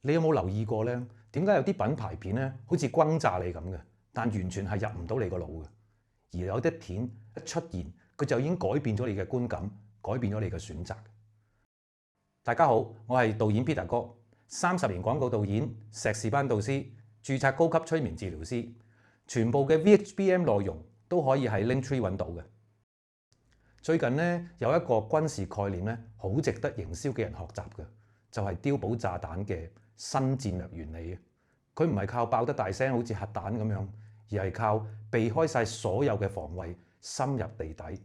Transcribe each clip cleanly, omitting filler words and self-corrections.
你有冇留意過呢？點解有啲品牌片咧，好似轟炸你咁嘅，但完全係入唔到你個腦嘅；而有啲片一出現，佢就已經改變咗你嘅觀感，改變咗你嘅選擇。大家好，我係導演 Peter 哥，30年廣告導演、碩士班導師、註冊高級催眠治療師，全部嘅 VHBM 內容都可以喺 Linktree 揾到嘅。最近咧有一個軍事概念咧，好值得營銷嘅人學習嘅，就係碉堡炸彈嘅新戰略原理。佢唔係靠爆得大聲，好似核彈咁樣，而係靠避開晒所有嘅防衛，深入地底，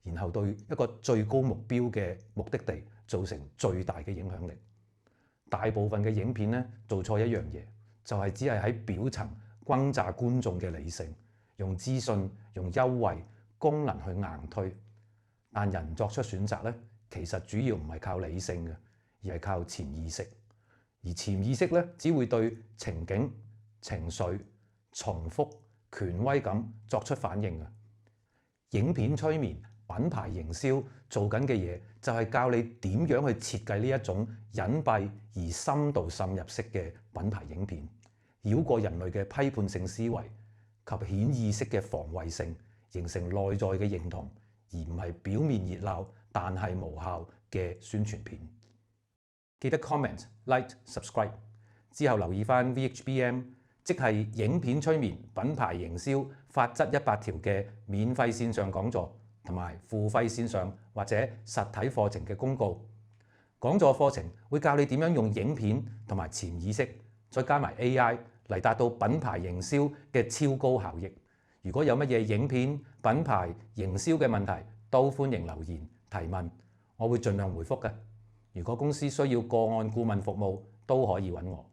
然後對一個最高目標嘅目的地造成最大嘅影響力。大部分嘅影片咧做錯一樣嘢，就係只係喺表層轟炸觀眾嘅理性，用資訊、用優惠、功能去硬推。但人作出選擇咧，其實主要唔係靠理性嘅，而係靠潛意識。而潛意識咧，只會對情景、情緒、重複、權威感作出反應嘅。影片催眠、品牌營銷做緊嘅嘢，就係教你點樣去設計呢一種隱蔽而深度滲入式嘅品牌影片，繞過人類嘅批判性思維及顯意識嘅防衛性，形成內在嘅認同，而唔係表面熱鬧但係無效嘅宣傳片。記得 comment、like、subscribe 之後留意返 VHBM， 即係影片催眠、品牌營銷法則100條嘅免費線上講座，同埋付費線上或者實體課程嘅公告。講座課程會教你點樣用影片同埋潛意識，再加埋 AI 嚟達到品牌營銷嘅超高效益。如果有乜嘢影片、品牌營銷嘅問題，都歡迎留言提問，我會盡量回覆嘅。如果公司需要個案顧問服務，都可以揾我。